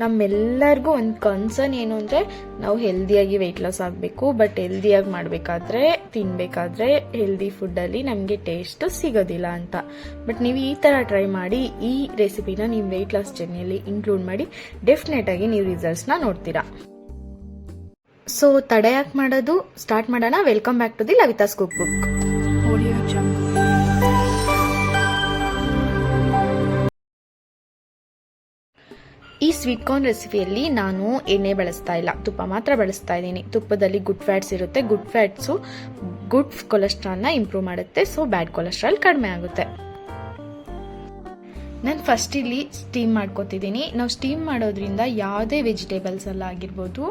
ನಮ್ಮೆಲ್ಲರಿಗೂ ಒಂದು ಕನ್ಸರ್ನ್ ಏನು ಅಂದರೆ ನಾವು ಹೆಲ್ದಿಯಾಗಿ ವೆಯ್ಟ್ ಲಾಸ್ ಆಗಬೇಕು. ಬಟ್ ಹೆಲ್ದಿಯಾಗಿ ಮಾಡಬೇಕಾದ್ರೆ ತಿನ್ನಬೇಕಾದ್ರೆ ಹೆಲ್ದಿ ಫುಡ್ಡಲ್ಲಿ ನಮಗೆ ಟೇಸ್ಟು ಸಿಗೋದಿಲ್ಲ ಅಂತ. ಬಟ್ ನೀವು ಈ ಥರ ಟ್ರೈ ಮಾಡಿ, ಈ ರೆಸಿಪಿನ ನೀವು ವೆಯ್ಟ್ ಲಾಸ್ ಜರ್ನಿಯಲ್ಲಿ ಇನ್ಕ್ಲೂಡ್ ಮಾಡಿ, ಡೆಫಿನೆಟಾಗಿ ನೀವು ರಿಸಲ್ಟ್ಸ್ನ ನೋಡ್ತೀರಾ. ಸೊ ತಡ ಯಾಕೆ ಮಾಡೋದು, ಸ್ಟಾರ್ಟ್ ಮಾಡೋಣ. Welcome back to the Lavitha's cook book. ಈ ಸ್ವೀಟ್ ಕಾರ್ನ್ ರೆಸಿಪಿಯಲ್ಲಿ ನಾನು ಎಣ್ಣೆ ಬಳಸ್ತಾ ಇಲ್ಲ, ತುಪ್ಪ ಮಾತ್ರ ಬಳಸ್ತಾ ಇದ್ದೀನಿ. ತುಪ್ಪದಲ್ಲಿ ಗುಡ್ ಫ್ಯಾಟ್ಸ್ ಇರುತ್ತೆ. ಗುಡ್ ಫ್ಯಾಟ್ಸು ಗುಡ್ ಕೊಲೆಸ್ಟ್ರಾಲ್ನ ಇಂಪ್ರೂವ್ ಮಾಡುತ್ತೆ. ಸೊ ಬ್ಯಾಡ್ ಕೊಲೆಸ್ಟ್ರಾಲ್ ಕಡಿಮೆ ಆಗುತ್ತೆ. ನಾನು ಫಸ್ಟ್ ಇಲ್ಲಿ ಸ್ಟೀಮ್ ಮಾಡ್ಕೊತಿದ್ದೀನಿ. ನಾವು ಸ್ಟೀಮ್ ಮಾಡೋದ್ರಿಂದ ಯಾವುದೇ ವೆಜಿಟೇಬಲ್ಸ್ ಎಲ್ಲ ಆಗಿರ್ಬೋದು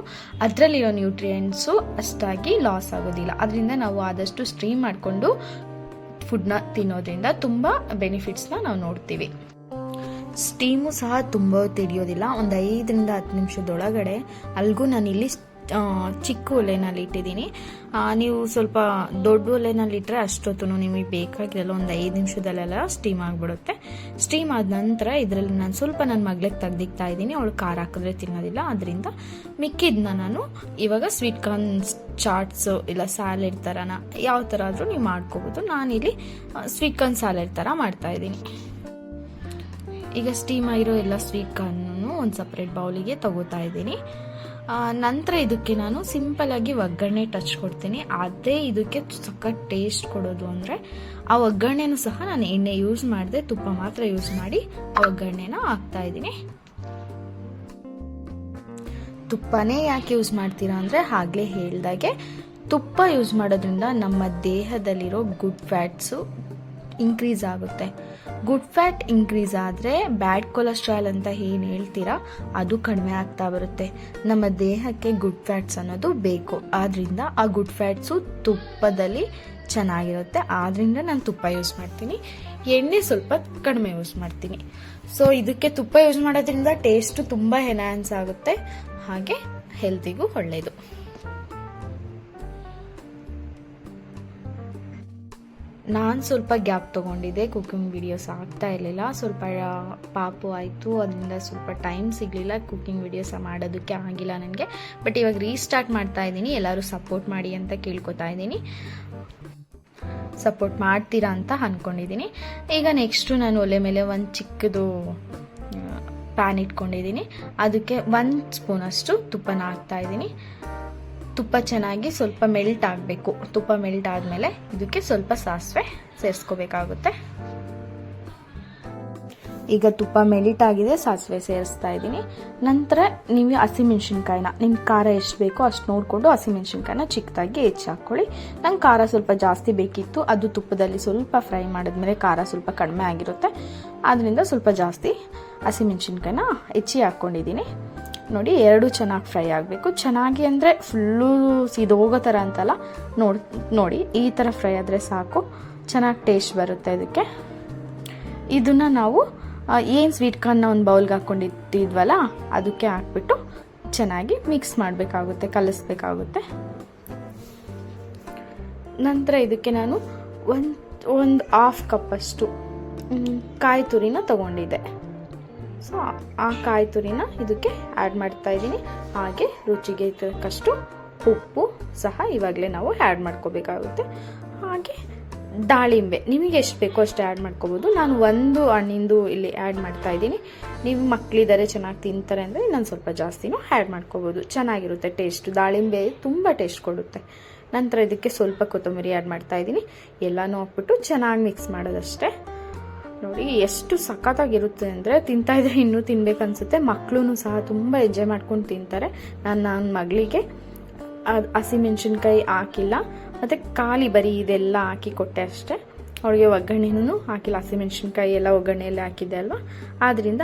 ಅದರಲ್ಲಿರೋ ನ್ಯೂಟ್ರಿಯೆಂಟ್ಸು ಅಷ್ಟಾಗಿ ಲಾಸ್ ಆಗೋದಿಲ್ಲ. ಅದರಿಂದ ನಾವು ಆದಷ್ಟು ಸ್ಟೀಮ್ ಮಾಡಿಕೊಂಡು ಫುಡ್ನ ತಿನ್ನೋದ್ರಿಂದ ತುಂಬ ಬೆನಿಫಿಟ್ಸ್ನ ನಾವು ನೋಡ್ತೀವಿ. ಸ್ಟೀಮು ಸಹ ತುಂಬ ಹಿಡಿಯೋದಿಲ್ಲ. ಒಂದು 5ರಿಂದ 10 ನಿಮಿಷದೊಳಗಡೆ ಅಲ್ಗೂ ನಾನಿಲ್ಲಿ ಚಿಕ್ಕ ಒಲೆನಲ್ಲಿ ಇಟ್ಟಿದ್ದೀನಿ. ನೀವು ಸ್ವಲ್ಪ ದೊಡ್ಡ ಒಲೆನಲ್ಲಿ ಇಟ್ಟರೆ ಅಷ್ಟೊತ್ತು ನಿಮಗೆ ಬೇಕಾಗಿರಲ್ಲ, ಒಂದು 5 ನಿಮಿಷದಲ್ಲೆಲ್ಲ ಸ್ಟೀಮ್ ಆಗಿಬಿಡುತ್ತೆ. ಸ್ಟೀಮ್ ಆದ ನಂತರ ಇದರಲ್ಲಿ ನಾನು ಸ್ವಲ್ಪ ನನ್ನ ಮಗಳಿಗೆ ತೆಗ್ದಿಕ್ತಾ ಇದ್ದೀನಿ. ಅವಳು ಖಾರ ಹಾಕಿದ್ರೆ ತಿನ್ನೋದಿಲ್ಲ, ಅದರಿಂದ ಮಿಕ್ಕಿದ್ನ ನಾನು ಇವಾಗ ಸ್ವೀಟ್ ಕಾರ್ನ್ ಚಾಟ್ಸು ಇಲ್ಲ ಸ್ಯಾಲೆಡ್ ಥರನ ಯಾವ ಥರ ಆದರೂ ನೀವು ಮಾಡ್ಕೋಬೋದು. ನಾನಿಲ್ಲಿ ಸ್ವೀಟ್ ಕಾರ್ನ್ ಸ್ಯಾಲೆಡ್ ಥರ ಮಾಡ್ತಾಯಿದ್ದೀನಿ. ಈಗ ಸ್ಟೀಮ್ ಆಗಿರೋ ಎಲ್ಲ ಸ್ವೀಟ್ ಕಾರ್ನನ್ನು ಒಂದು ಸಪ್ರೇಟ್ ಬೌಲಿಗೆ ತಗೋತಾ ಇದ್ದೀನಿ. ನಂತರ ಇದಕ್ಕೆ ನಾನು ಸಿಂಪಲ್ಲಾಗಿ ಒಗ್ಗರಣೆ ಟಚ್ ಕೊಡ್ತೀನಿ. ಅದೇ ಇದಕ್ಕೆ ಸಖತ್ ಟೇಸ್ಟ್ ಕೊಡೋದು ಅಂದರೆ ಆ ಒಗ್ಗರಣೆನೂ ಸಹ ನಾನು ಎಣ್ಣೆ ಯೂಸ್ ಮಾಡಿದೆ, ತುಪ್ಪ ಮಾತ್ರ ಯೂಸ್ ಮಾಡಿ ಆ ಒಗ್ಗರಣೆನ ಹಾಕ್ತಾ ಇದ್ದೀನಿ. ತುಪ್ಪನೇ ಯಾಕೆ ಯೂಸ್ ಮಾಡ್ತೀರಾ ಅಂದರೆ ಆಗಲೇ ಹೇಳ್ದಾಗೆ ತುಪ್ಪ ಯೂಸ್ ಮಾಡೋದ್ರಿಂದ ನಮ್ಮ ದೇಹದಲ್ಲಿರೋ ಗುಡ್ ಫ್ಯಾಟ್ಸು ಇನ್ಕ್ರೀಸ್ ಆಗುತ್ತೆ. ಗುಡ್ ಫ್ಯಾಟ್ ಇನ್ಕ್ರೀಸ್ ಆದರೆ ಬ್ಯಾಡ್ ಕೊಲೆಸ್ಟ್ರಾಲ್ ಅಂತ ಏನು ಹೇಳ್ತೀರಾ ಅದು ಕಡಿಮೆ ಆಗ್ತಾ ಬರುತ್ತೆ. ನಮ್ಮ ದೇಹಕ್ಕೆ ಗುಡ್ ಫ್ಯಾಟ್ಸ್ ಅನ್ನೋದು ಬೇಕು. ಆದ್ದರಿಂದ ಆ ಗುಡ್ ಫ್ಯಾಟ್ಸು ತುಪ್ಪದಲ್ಲಿ ಚೆನ್ನಾಗಿರುತ್ತೆ. ಆದ್ದರಿಂದ ನಾನು ತುಪ್ಪ ಯೂಸ್ ಮಾಡ್ತೀನಿ. ಎಣ್ಣೆ ಸ್ವಲ್ಪ ಕಡಿಮೆ ಯೂಸ್ ಮಾಡ್ತೀನಿ. ಸೊ ಇದಕ್ಕೆ ತುಪ್ಪ ಯೂಸ್ ಮಾಡೋದ್ರಿಂದ ಟೇಸ್ಟು ತುಂಬ ಎನ್ಹಾನ್ಸ್ ಆಗುತ್ತೆ, ಹಾಗೆ ಹೆಲ್ತಿಗೂ ಒಳ್ಳೆಯದು. ನಾನು ಸ್ವಲ್ಪ ಗ್ಯಾಪ್ ತೊಗೊಂಡಿದ್ದೆ, ಕುಕಿಂಗ್ ವಿಡಿಯೋಸ್ ಆಗ್ತಾ ಇರಲಿಲ್ಲ. ಸ್ವಲ್ಪ ಪಾಪು ಆಯಿತು, ಅದರಿಂದ ಸ್ವಲ್ಪ ಟೈಮ್ ಸಿಗಲಿಲ್ಲ, ಕುಕಿಂಗ್ ವಿಡಿಯೋಸ್ ಮಾಡೋದಕ್ಕೆ ಆಗಿಲ್ಲ ನನಗೆ. ಬಟ್ ಇವಾಗ ರೀಸ್ಟಾರ್ಟ್ ಮಾಡ್ತಾ ಇದ್ದೀನಿ. ಎಲ್ಲರೂ ಸಪೋರ್ಟ್ ಮಾಡಿ ಅಂತ ಕೇಳ್ಕೊತಾ ಇದ್ದೀನಿ. ಸಪೋರ್ಟ್ ಮಾಡ್ತೀರಾ ಅಂತ ಅಂದ್ಕೊಂಡಿದ್ದೀನಿ. ಈಗ ನೆಕ್ಸ್ಟು ನಾನು ಒಲೆ ಮೇಲೆ ಒಂದು ಚಿಕ್ಕದು ಪ್ಯಾನ್ ಇಟ್ಕೊಂಡಿದ್ದೀನಿ. ಅದಕ್ಕೆ 1 ಸ್ಪೂನಷ್ಟು ತುಪ್ಪನ ಹಾಕ್ತಾ ಇದ್ದೀನಿ. ತುಪ್ಪ ಚೆನ್ನಾಗಿ ಸ್ವಲ್ಪ ಮೆಲ್ಟ್ ಆಗಬೇಕು. ತುಪ್ಪ ಮೆಲ್ಟ್ ಆದಮೇಲೆ ಇದಕ್ಕೆ ಸ್ವಲ್ಪ ಸಾಸಿವೆ ಸೇರಿಸ್ಕೋಬೇಕಾಗುತ್ತೆ. ಈಗ ತುಪ್ಪ ಮೆಲ್ಟ್ ಆಗಿದೆ, ಸಾಸಿವೆ ಸೇರಿಸ್ತಾ ಇದ್ದೀನಿ. ನಂತರ ನೀವು ಹಸಿಮೆಣ್ಸಿನ್ಕಾಯಿನ ನಿಮ್ಗೆ ಖಾರ ಎಷ್ಟು ಬೇಕೋ ಅಷ್ಟು ನೋಡಿಕೊಂಡು ಹಸಿಮೆಣ್ಸಿನ್ಕಾಯಿನ ಚಿಕ್ಕದಾಗಿ ಹೆಚ್ಚಿ ಹಾಕ್ಕೊಳ್ಳಿ. ನಂಗೆ ಖಾರ ಸ್ವಲ್ಪ ಜಾಸ್ತಿ ಬೇಕಿತ್ತು. ಅದು ತುಪ್ಪದಲ್ಲಿ ಸ್ವಲ್ಪ ಫ್ರೈ ಮಾಡಿದ್ಮೇಲೆ ಖಾರ ಸ್ವಲ್ಪ ಕಡಿಮೆ ಆಗಿರುತ್ತೆ. ಆದ್ದರಿಂದ ಸ್ವಲ್ಪ ಜಾಸ್ತಿ ಹಸಿಮೆಣ್ಸಿನ್ಕಾಯಿನ ಹೆಚ್ಚಿ ಹಾಕ್ಕೊಂಡಿದ್ದೀನಿ. ನೋಡಿ, 2 ಚೆನ್ನಾಗಿ ಫ್ರೈ ಆಗಬೇಕು. ಚೆನ್ನಾಗಿ ಅಂದರೆ ಫುಲ್ಲು ಸಿದೋಗೋ ಥರ ಅಂತಲ್ಲ, ನೋಡಿ ಈ ಥರ ಫ್ರೈ ಆದರೆ ಸಾಕು, ಚೆನ್ನಾಗಿ ಟೇಸ್ಟ್ ಬರುತ್ತೆ ಇದಕ್ಕೆ. ಇದನ್ನು ನಾವು ಏನು ಸ್ವೀಟ್ ಕಾರ್ನ್ನ ಒಂದು ಬೌಲ್ಗೆ ಹಾಕ್ಕೊಂಡಿಟ್ಟಿದ್ವಲ್ಲ ಅದಕ್ಕೆ ಹಾಕ್ಬಿಟ್ಟು ಚೆನ್ನಾಗಿ ಮಿಕ್ಸ್ ಮಾಡಬೇಕಾಗುತ್ತೆ, ಕಲಿಸ್ಬೇಕಾಗುತ್ತೆ. ನಂತರ ಇದಕ್ಕೆ ನಾನು ಒಂದು 1/2 ಕಪ್ಪಷ್ಟು ಕಾಯಿ ತುರಿನ ತಗೊಂಡಿದ್ದೆ. ಸೊ ಆ ಕಾಯಿ ತುರಿನ ಇದಕ್ಕೆ ಆ್ಯಡ್ ಮಾಡ್ತಾ ಇದ್ದೀನಿ. ಹಾಗೆ ರುಚಿಗೆ ತಕ್ಕಷ್ಟು ಉಪ್ಪು ಸಹ ಇವಾಗಲೇ ನಾವು ಆ್ಯಡ್ ಮಾಡ್ಕೋಬೇಕಾಗುತ್ತೆ. ಹಾಗೆ ದಾಳಿಂಬೆ ನಿಮಗೆ ಎಷ್ಟು ಬೇಕೋ ಅಷ್ಟು ಆ್ಯಡ್ ಮಾಡ್ಕೋಬೋದು. ನಾನು 1 ಹಣ್ಣಿಂದು ಇಲ್ಲಿ ಆ್ಯಡ್ ಮಾಡ್ತಾ ಇದ್ದೀನಿ. ನೀವು ಮಕ್ಕಳಿದ್ದಾರೆ ಚೆನ್ನಾಗಿ ತಿಂತಾರೆ ಅಂದರೆ ನಾನು ಸ್ವಲ್ಪ ಜಾಸ್ತಿನೂ ಆ್ಯಡ್ ಮಾಡ್ಕೋಬೋದು. ಚೆನ್ನಾಗಿರುತ್ತೆ ಟೇಸ್ಟು. ದಾಳಿಂಬೆ ತುಂಬ ಟೇಸ್ಟ್ ಕೊಡುತ್ತೆ. ನಂತರ ಇದಕ್ಕೆ ಸ್ವಲ್ಪ ಕೊತ್ತಂಬರಿ ಆ್ಯಡ್ ಮಾಡ್ತಾ ಇದ್ದೀನಿ. ಎಲ್ಲನೂ ಹಾಕ್ಬಿಟ್ಟು ಚೆನ್ನಾಗಿ ಮಿಕ್ಸ್ ಮಾಡೋದಷ್ಟೇ. ನೋಡಿ ಎಷ್ಟು ಸಖತ್ತಾಗಿರುತ್ತೆ ಅಂದರೆ ತಿಂತಾಯಿದ್ರೆ ಇನ್ನೂ ತಿನ್ಬೇಕನ್ಸುತ್ತೆ. ಮಕ್ಕಳು ಸಹ ತುಂಬ ಎಂಜಾಯ್ ಮಾಡ್ಕೊಂಡು ತಿಂತಾರೆ. ನನ್ನ ಮಗಳಿಗೆ ಹಸಿಮೆಣ್ಸಿನ್ಕಾಯಿ ಹಾಕಿಲ್ಲ, ಮತ್ತು ಖಾಲಿ ಬರೀ ಇದೆಲ್ಲ ಹಾಕಿ ಕೊಟ್ಟೆ ಅಷ್ಟೇ. ಅವಳಿಗೆ ಒಗ್ಗರಣೆನೂ ಹಾಕಿಲ್ಲ, ಹಸಿಮೆಣ್ಸಿನ್ಕಾಯಿ ಎಲ್ಲ ಒಗ್ಗರಣೆಯಲ್ಲೇ ಹಾಕಿದ್ದೆ ಅಲ್ವಾ, ಆದ್ದರಿಂದ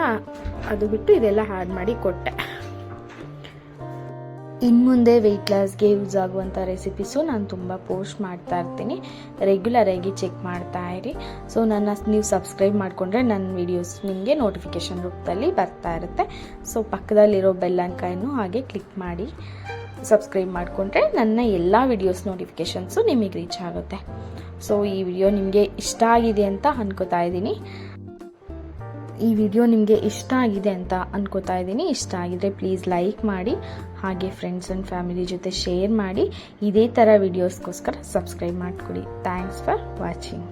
ಅದು ಬಿಟ್ಟು ಇದೆಲ್ಲ ಆ್ಯಡ್ ಮಾಡಿ ಕೊಟ್ಟೆ. ಇನ್ನು ಮುಂದೆ ವೆಯ್ಟ್ ಲಾಸ್ಗೆ ಯೂಸ್ ಆಗುವಂಥ ರೆಸಿಪೀಸು ನಾನು ತುಂಬ ಪೋಸ್ಟ್ ಮಾಡ್ತಾ ಇರ್ತೀನಿ. ರೆಗ್ಯುಲರಾಗಿ ಚೆಕ್ ಮಾಡ್ತಾ ಇರಿ. ಸೊ ನೀವು ಸಬ್ಸ್ಕ್ರೈಬ್ ಮಾಡಿಕೊಂಡ್ರೆ ನನ್ನ ವೀಡಿಯೋಸ್ ನಿಮಗೆ ನೋಟಿಫಿಕೇಷನ್ ರೂಪದಲ್ಲಿ ಬರ್ತಾ ಇರುತ್ತೆ. ಸೊ ಪಕ್ಕದಲ್ಲಿರೋ ಬೆಲ್ ಐಕಾನ್ನು ಹಾಗೆ ಕ್ಲಿಕ್ ಮಾಡಿ ಸಬ್ಸ್ಕ್ರೈಬ್ ಮಾಡಿಕೊಂಡ್ರೆ ನನ್ನ ಎಲ್ಲ ವಿಡಿಯೋಸ್ ನೋಟಿಫಿಕೇಷನ್ಸು ನಿಮಗೆ ರೀಚ್ ಆಗುತ್ತೆ. ಸೊ ಈ ವಿಡಿಯೋ ನಿಮಗೆ ಇಷ್ಟ ಆಗಿದೆ ಅಂತ ಅನ್ಕೋತಾ ಇದ್ದೀನಿ. ಈ ವಿಡಿಯೋ ನಿಮಗೆ ಇಷ್ಟ ಆಗಿದೆ ಅಂತ ಅನ್ಕೋತಾ ಇದ್ದೀನಿ. ಇಷ್ಟ ಆಗಿದ್ರೆ ಪ್ಲೀಸ್ ಲೈಕ್ ಮಾಡಿ, ಹಾಗೆ ಫ್ರೆಂಡ್ಸ್ ಆ್ಯಂಡ್ ಫ್ಯಾಮಿಲಿ ಜೊತೆ ಶೇರ್ ಮಾಡಿ. ಇದೇ ಥರ ವಿಡಿಯೋಸ್ಗೋಸ್ಕರ ಸಬ್ಸ್ಕ್ರೈಬ್ ಮಾಡಿಕೊಡಿ. Thanks for watching.